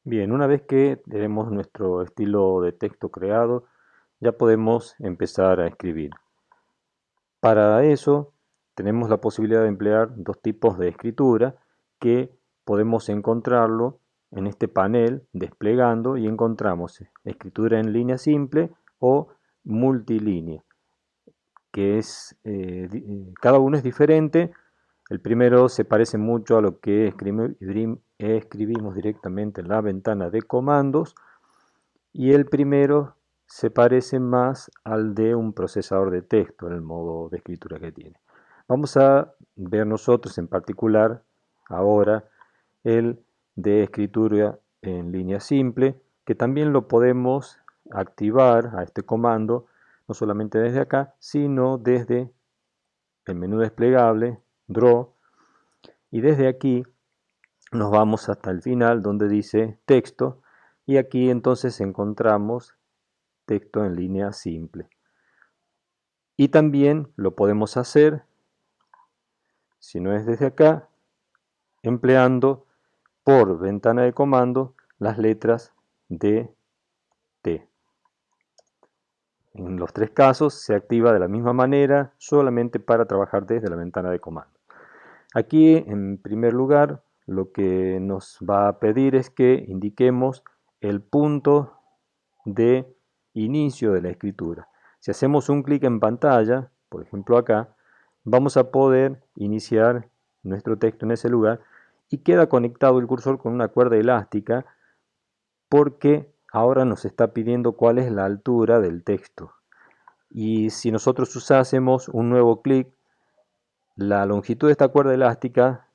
Bien, una vez que tenemos nuestro estilo de texto creado, ya podemos empezar a escribir. Para eso tenemos la posibilidad de emplear dos tipos de escritura que podemos encontrarlo en este panel desplegando y encontramos escritura en línea simple o multilínea, que cada uno es diferente. El primero se parece mucho a lo que escribimos directamente en la ventana de comandos y el primero se parece más al de un procesador de texto en el modo de escritura que tiene. Vamos a ver nosotros en particular ahora el de escritura en línea simple, que también lo podemos activar a este comando no solamente desde acá, sino desde el menú desplegable, Draw, y desde aquí nos vamos hasta el final donde dice texto, y aquí entonces encontramos texto en línea simple. Y también lo podemos hacer, si no es desde acá, empleando por ventana de comando las letras D, T. En los tres casos se activa de la misma manera, solamente para trabajar desde la ventana de comando. Aquí, en primer lugar, lo que nos va a pedir es que indiquemos el punto de inicio de la escritura. Si hacemos un clic en pantalla, por ejemplo acá, vamos a poder iniciar nuestro texto en ese lugar y queda conectado el cursor con una cuerda elástica porque ahora nos está pidiendo cuál es la altura del texto. Y si nosotros usásemos un nuevo clic, la longitud de esta cuerda elástica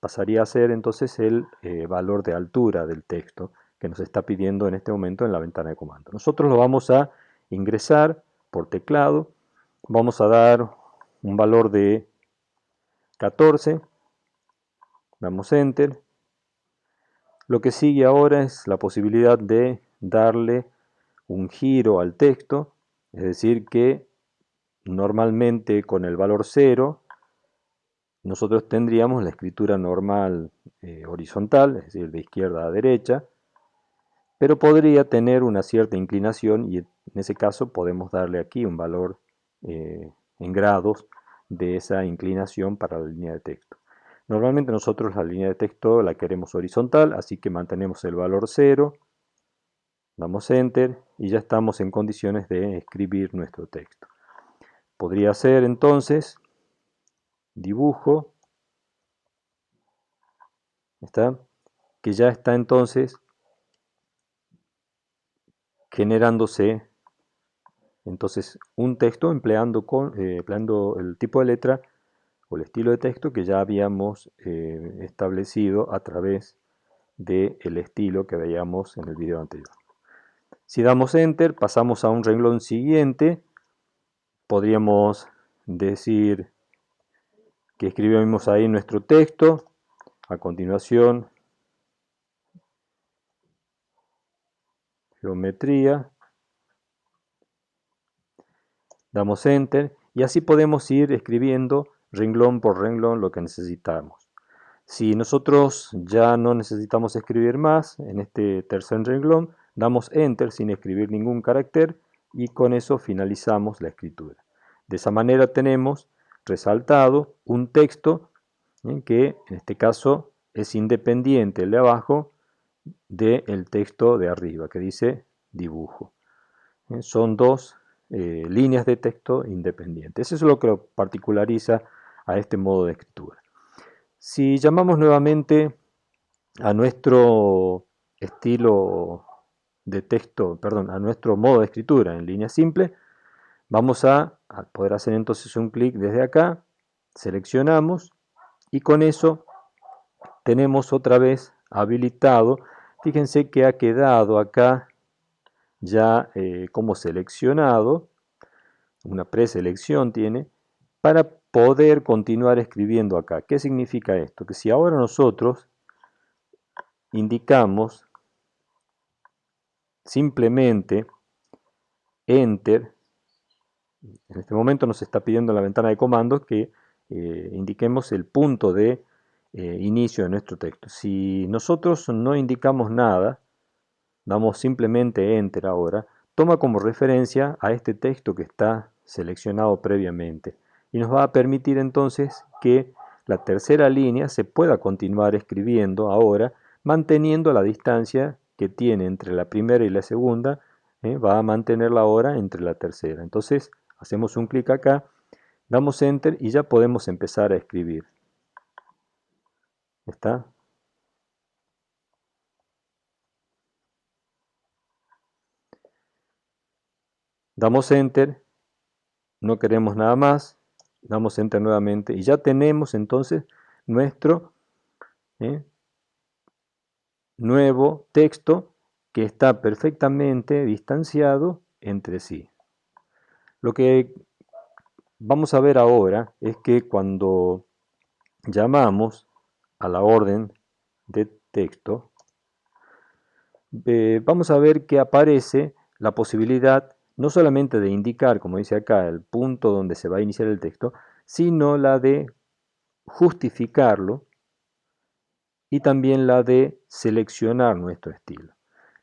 pasaría a ser entonces el valor de altura del texto que nos está pidiendo en este momento en la ventana de comando. Nosotros lo vamos a ingresar por teclado, vamos a dar un valor de 14, damos Enter. Lo que sigue ahora es la posibilidad de darle un giro al texto, es decir que normalmente con el valor 0 nosotros tendríamos la escritura normal horizontal, es decir, de izquierda a derecha, pero podría tener una cierta inclinación y en ese caso podemos darle aquí un valor en grados de esa inclinación para la línea de texto. Normalmente nosotros la línea de texto la queremos horizontal, así que mantenemos el valor 0, damos Enter y ya estamos en condiciones de escribir nuestro texto. Podría ser entonces dibujo, ¿está? Que ya está entonces generándose entonces un texto empleando el tipo de letra o el estilo de texto que ya habíamos establecido a través del estilo que veíamos en el video anterior. Si damos Enter, pasamos a un renglón siguiente. Podríamos decir que escribimos ahí nuestro texto. A continuación, geometría. Damos Enter y así podemos ir escribiendo renglón por renglón lo que necesitamos. Si nosotros ya no necesitamos escribir más en este tercer renglón, damos Enter sin escribir ningún carácter y con eso finalizamos la escritura. De esa manera tenemos resaltado un texto que en este caso es independiente el de abajo del texto de arriba que dice dibujo. Son dos líneas de texto independientes. Eso es lo que lo particulariza a este modo de escritura. Si llamamos nuevamente a nuestro estilo de texto, perdón, a nuestro modo de escritura en línea simple, vamos a poder hacer entonces un clic desde acá, seleccionamos y con eso tenemos otra vez habilitado. Fíjense que ha quedado acá ya como seleccionado, una preselección tiene, para poder continuar escribiendo acá. ¿Qué significa esto? Que si ahora nosotros indicamos simplemente Enter, en este momento nos está pidiendo en la ventana de comandos que indiquemos el punto de inicio de nuestro texto. Si nosotros no indicamos nada, damos simplemente Enter ahora, toma como referencia a este texto que está seleccionado previamente y nos va a permitir entonces que la tercera línea se pueda continuar escribiendo ahora, manteniendo la distancia que tiene entre la primera y la segunda, va a mantenerla ahora entre la tercera. Entonces hacemos un clic acá, damos Enter y ya podemos empezar a escribir. ¿Está? Damos Enter, no queremos nada más, damos Enter nuevamente y ya tenemos entonces nuestro nuevo texto que está perfectamente distanciado entre sí. Lo que vamos a ver ahora es que cuando llamamos a la orden de texto, vamos a ver que aparece la posibilidad no solamente de indicar, como dice acá, el punto donde se va a iniciar el texto, sino la de justificarlo y también la de seleccionar nuestro estilo.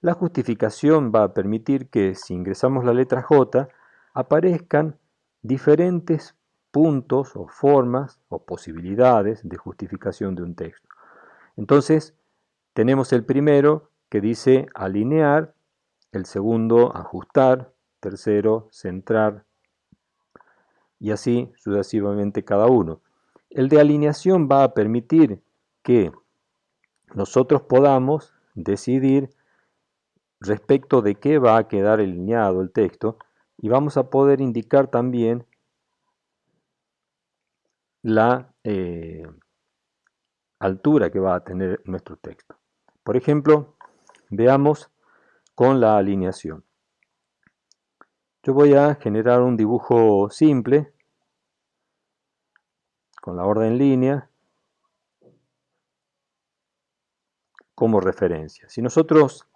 La justificación va a permitir que si ingresamos la letra J aparezcan diferentes puntos o formas o posibilidades de justificación de un texto. Entonces tenemos el primero que dice alinear, el segundo ajustar, tercero centrar y así sucesivamente cada uno. El de alineación va a permitir que nosotros podamos decidir respecto de qué va a quedar alineado el texto y vamos a poder indicar también la altura que va a tener nuestro texto. Por ejemplo, veamos con la alineación. Yo voy a generar un dibujo simple con la orden línea como referencia. Si nosotros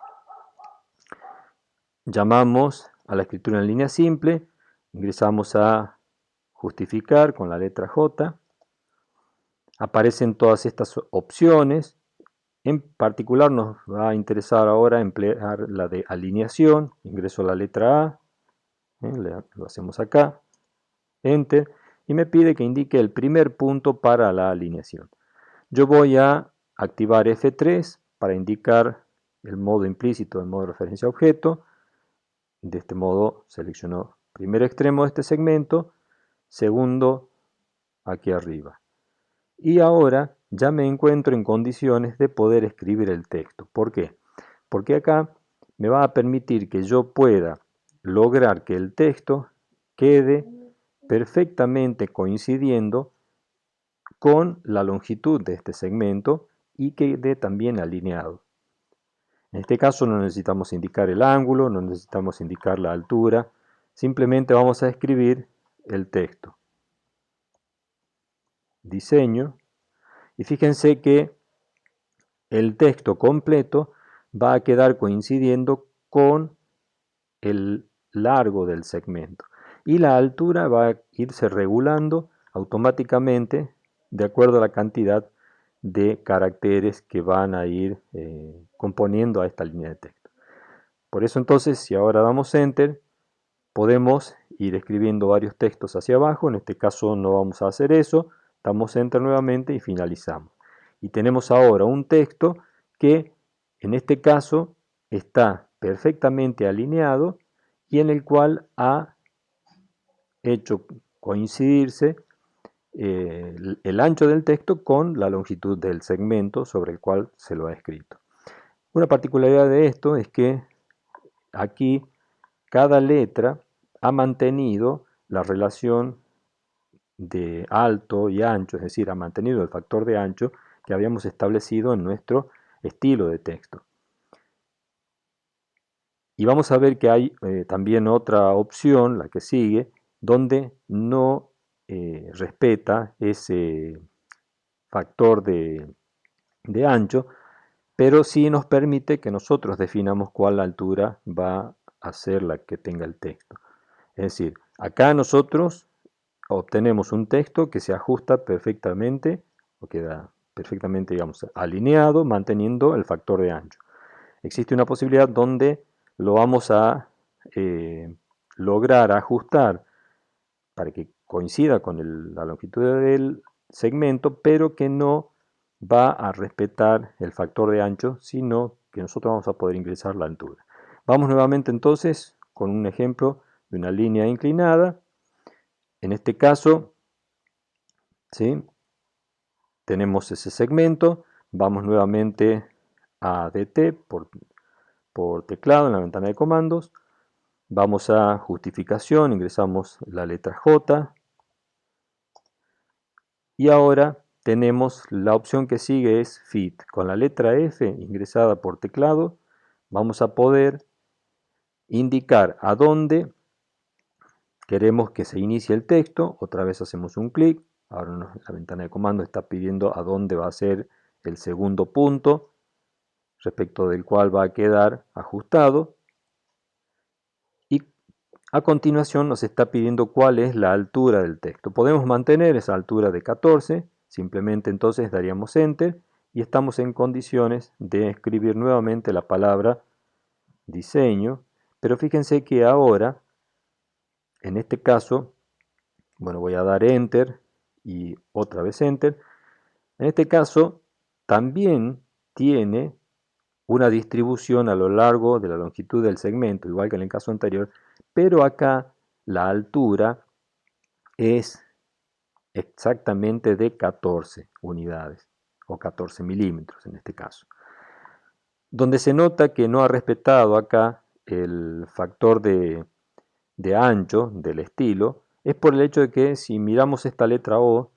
llamamos a la escritura en línea simple, ingresamos a justificar con la letra J, aparecen todas estas opciones. En particular nos va a interesar ahora emplear la de alineación. Ingreso la letra A, lo hacemos acá, Enter, y me pide que indique el primer punto para la alineación. Yo voy a activar F3 para indicar el modo implícito, el modo de referencia a objeto. De este modo selecciono primer extremo de este segmento, segundo aquí arriba. Y ahora ya me encuentro en condiciones de poder escribir el texto. ¿Por qué? Porque acá me va a permitir que yo pueda lograr que el texto quede perfectamente coincidiendo con la longitud de este segmento y quede también alineado. En este caso no necesitamos indicar el ángulo, no necesitamos indicar la altura, simplemente vamos a escribir el texto. Diseño, y fíjense que el texto completo va a quedar coincidiendo con el largo del segmento y la altura va a irse regulando automáticamente de acuerdo a la cantidad de caracteres que van a ir componiendo a esta línea de texto. Por eso entonces, si ahora damos Enter, podemos ir escribiendo varios textos hacia abajo. En este caso no vamos a hacer eso, damos Enter nuevamente y finalizamos. Y tenemos ahora un texto que en este caso está perfectamente alineado y en el cual ha hecho coincidirse el ancho del texto con la longitud del segmento sobre el cual se lo ha escrito. Una particularidad de esto es que aquí cada letra ha mantenido la relación de alto y ancho, es decir, ha mantenido el factor de ancho que habíamos establecido en nuestro estilo de texto. Y vamos a ver que hay también otra opción, la que sigue, donde no respeta ese factor de ancho, pero sí nos permite que nosotros definamos cuál altura va a ser la que tenga el texto. Es decir, acá nosotros obtenemos un texto que se ajusta perfectamente o queda perfectamente, digamos, alineado, manteniendo el factor de ancho. Existe una posibilidad donde lo vamos a lograr ajustar para que coincida con la longitud del segmento, pero que no va a respetar el factor de ancho, sino que nosotros vamos a poder ingresar la altura. Vamos nuevamente entonces con un ejemplo de una línea inclinada. En este caso, ¿sí?, tenemos ese segmento. Vamos nuevamente a DT por teclado en la ventana de comandos. Vamos a justificación, ingresamos la letra J. Y ahora tenemos la opción que sigue es Fit. Con la letra F ingresada por teclado vamos a poder indicar a dónde queremos que se inicie el texto. Otra vez hacemos un clic. Ahora la ventana de comando está pidiendo a dónde va a ser el segundo punto, respecto del cual va a quedar ajustado. Y a continuación nos está pidiendo cuál es la altura del texto. Podemos mantener esa altura de 14, simplemente entonces daríamos Enter y estamos en condiciones de escribir nuevamente la palabra diseño. Pero fíjense que ahora, en este caso, bueno, voy a dar Enter y otra vez Enter. En este caso también tiene una distribución a lo largo de la longitud del segmento, igual que en el caso anterior, pero acá la altura es exactamente de 14 unidades, o 14 milímetros en este caso. Donde se nota que no ha respetado acá el factor de ancho del estilo, es por el hecho de que si miramos esta letra O,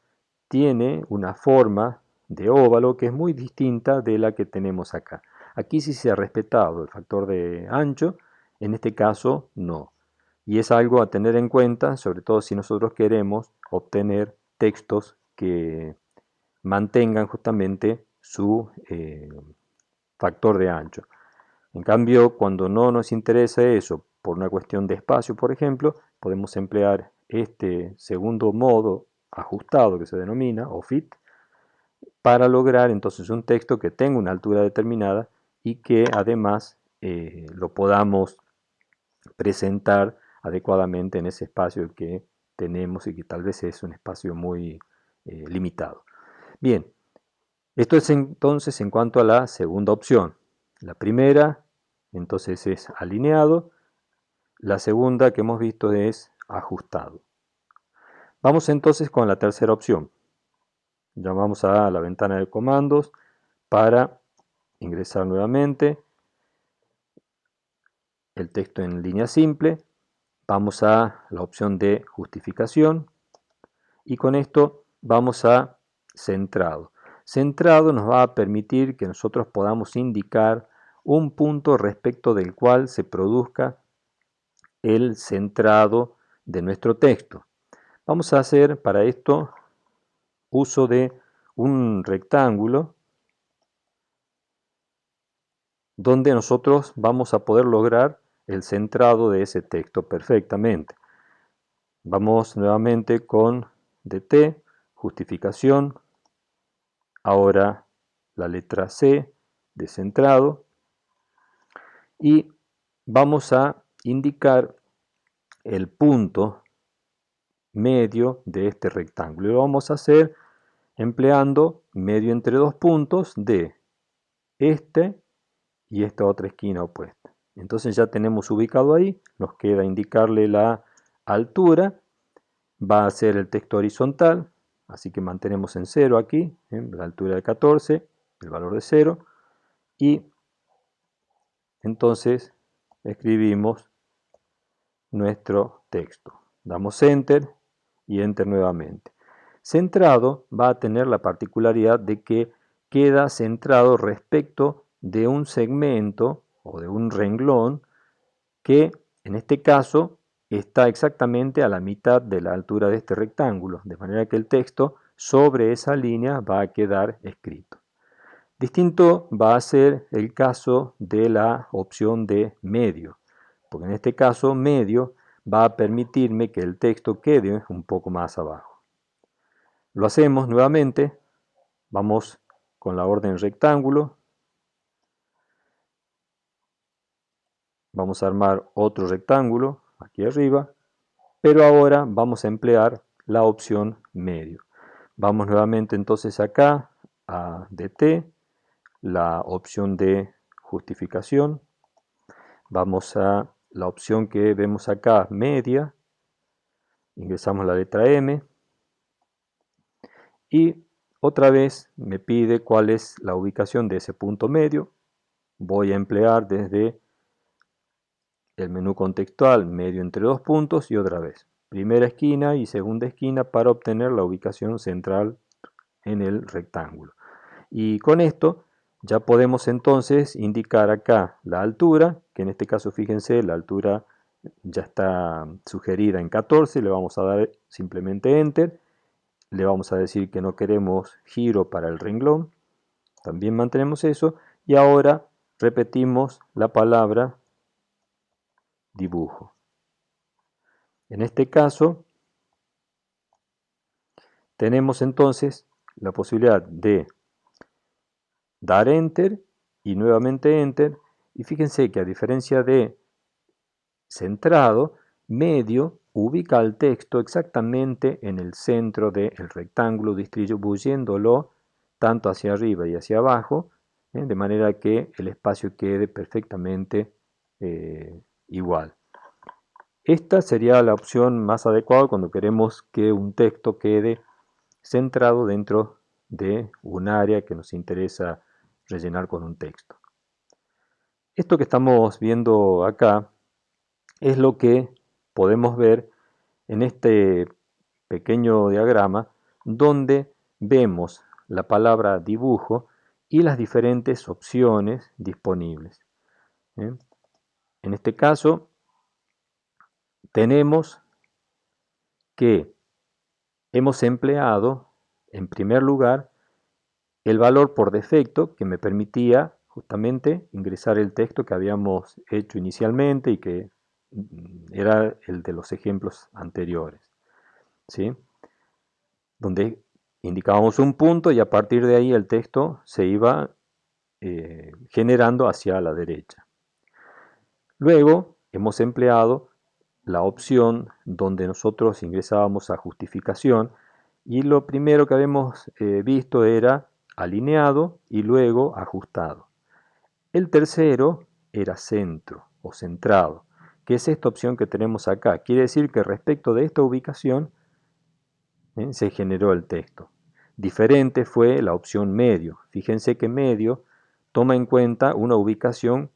tiene una forma de óvalo que es muy distinta de la que tenemos acá. Aquí sí se ha respetado el factor de ancho, en este caso no. Y es algo a tener en cuenta, sobre todo si nosotros queremos obtener textos que mantengan justamente su factor de ancho. En cambio, cuando no nos interesa eso, por una cuestión de espacio, por ejemplo, podemos emplear este segundo modo ajustado que se denomina, o fit, para lograr entonces un texto que tenga una altura determinada y que además lo podamos presentar adecuadamente en ese espacio que tenemos y que tal vez es un espacio muy limitado. Bien, esto es entonces en cuanto a la segunda opción. La primera entonces es alineado, la segunda que hemos visto es ajustado. Vamos entonces con la tercera opción. Llamamos a la ventana de comandos para ingresar nuevamente el texto en línea simple. Vamos a la opción de justificación y con esto vamos a centrado. Centrado nos va a permitir que nosotros podamos indicar un punto respecto del cual se produzca el centrado de nuestro texto. Vamos a hacer para esto uso de un rectángulo donde nosotros vamos a poder lograr el centrado de ese texto perfectamente. Vamos nuevamente con DT, justificación, ahora la letra C de centrado y vamos a indicar el punto medio de este rectángulo. Y lo vamos a hacer empleando medio entre dos puntos de este y esta otra esquina opuesta. Entonces ya tenemos ubicado ahí, nos queda indicarle la altura, va a ser el texto horizontal, así que mantenemos en 0 aquí, la altura de 14, el valor de 0, y entonces escribimos nuestro texto. Damos Enter y Enter nuevamente. Centrado va a tener la particularidad de que queda centrado respecto de un segmento o de un renglón que en este caso está exactamente a la mitad de la altura de este rectángulo, de manera que el texto sobre esa línea va a quedar escrito. Distinto va a ser el caso de la opción de medio, porque en este caso medio va a permitirme que el texto quede un poco más abajo. Lo hacemos nuevamente, vamos con la orden rectángulo. Vamos a armar otro rectángulo aquí arriba, pero ahora vamos a emplear la opción medio. Vamos nuevamente entonces acá a DT, la opción de justificación. Vamos a la opción que vemos acá, media. Ingresamos la letra M. Y otra vez me pide cuál es la ubicación de ese punto medio. Voy a emplear desde el menú contextual medio entre dos puntos y otra vez primera esquina y segunda esquina para obtener la ubicación central en el rectángulo. Y con esto ya podemos entonces indicar acá la altura, que en este caso fíjense la altura ya está sugerida en 14, le vamos a dar simplemente Enter, le vamos a decir que no queremos giro para el renglón, también mantenemos eso y ahora repetimos la palabra dibujo. En este caso tenemos entonces la posibilidad de dar Enter y nuevamente Enter, y fíjense que a diferencia de centrado, medio ubica el texto exactamente en el centro del rectángulo, distribuyéndolo tanto hacia arriba y hacia abajo, de manera que el espacio quede perfectamente igual. Esta sería la opción más adecuada cuando queremos que un texto quede centrado dentro de un área que nos interesa rellenar con un texto. Esto que estamos viendo acá es lo que podemos ver en este pequeño diagrama donde vemos la palabra dibujo y las diferentes opciones disponibles. En este caso tenemos que hemos empleado en primer lugar el valor por defecto que me permitía justamente ingresar el texto que habíamos hecho inicialmente y que era el de los ejemplos anteriores, ¿sí? Donde indicábamos un punto y a partir de ahí el texto se iba generando hacia la derecha. Luego hemos empleado la opción donde nosotros ingresábamos a justificación y lo primero que habíamos visto era alineado y luego ajustado. El tercero era centro o centrado, que es esta opción que tenemos acá. Quiere decir que respecto de esta ubicación se generó el texto. Diferente fue la opción medio. Fíjense que medio toma en cuenta una ubicación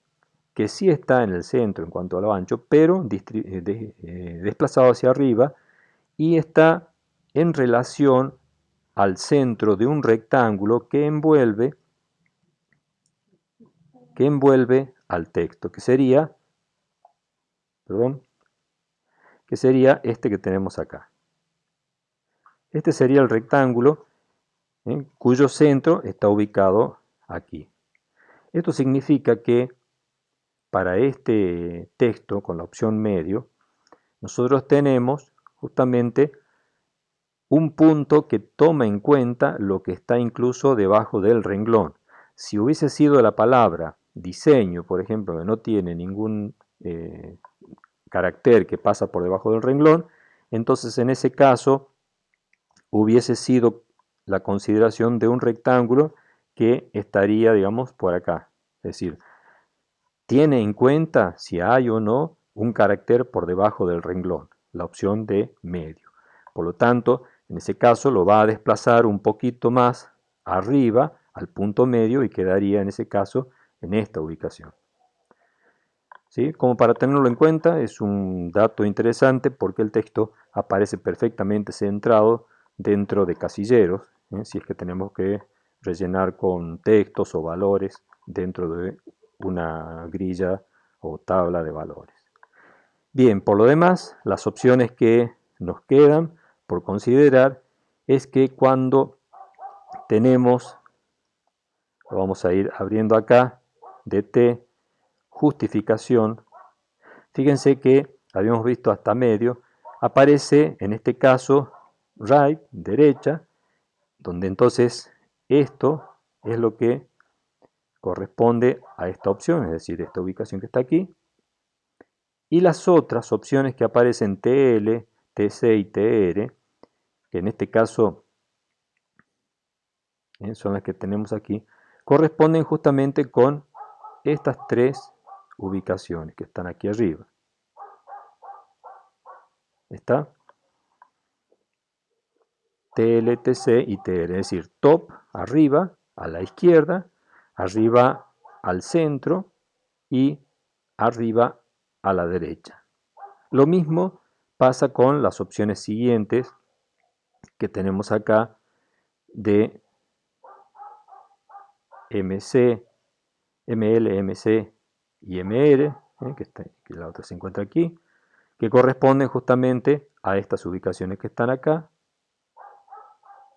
que sí está en el centro en cuanto a lo ancho, pero desplazado hacia arriba y está en relación al centro de un rectángulo que envuelve al texto, que sería este que tenemos acá. Este sería el rectángulo cuyo centro está ubicado aquí. Esto significa que para este texto con la opción medio, nosotros tenemos justamente un punto que toma en cuenta lo que está incluso debajo del renglón. Si hubiese sido la palabra diseño, por ejemplo, que no tiene ningún carácter que pasa por debajo del renglón, entonces en ese caso hubiese sido la consideración de un rectángulo que estaría, digamos, por acá. Es decir, tiene en cuenta si hay o no un carácter por debajo del renglón, la opción de medio. Por lo tanto, en ese caso lo va a desplazar un poquito más arriba al punto medio y quedaría en ese caso en esta ubicación. ¿Sí? Como para tenerlo en cuenta, es un dato interesante porque el texto aparece perfectamente centrado dentro de casilleros, si es que tenemos que rellenar con textos o valores dentro de una grilla o tabla de valores. Bien, por lo demás, las opciones que nos quedan por considerar es que cuando tenemos, lo vamos a ir abriendo acá, DT, justificación, fíjense que habíamos visto hasta medio, aparece en este caso right, derecha, donde entonces esto es lo que corresponde a esta opción, es decir, esta ubicación que está aquí. Y las otras opciones que aparecen TL, TC y TR, que en este caso son las que tenemos aquí, corresponden justamente con estas tres ubicaciones que están aquí arriba. ¿Está? TL, TC y TR, es decir, top arriba, a la izquierda, arriba al centro y arriba a la derecha. Lo mismo pasa con las opciones siguientes que tenemos acá de MC, ML, MC y MR, que la otra se encuentra aquí, que corresponden justamente a estas ubicaciones que están acá.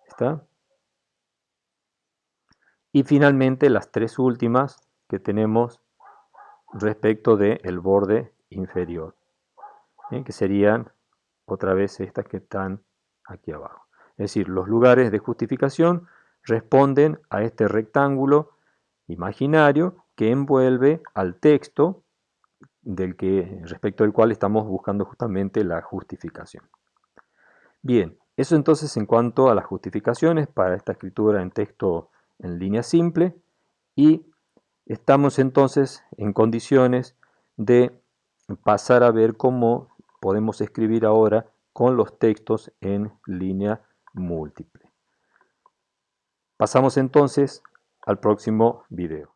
¿Está? Y finalmente las tres últimas que tenemos respecto del borde inferior, que serían otra vez estas que están aquí abajo. Es decir, los lugares de justificación responden a este rectángulo imaginario que envuelve al texto respecto del cual estamos buscando justamente la justificación. Bien, eso entonces en cuanto a las justificaciones para esta escritura en texto en línea simple, y estamos entonces en condiciones de pasar a ver cómo podemos escribir ahora con los textos en línea múltiple. Pasamos entonces al próximo video.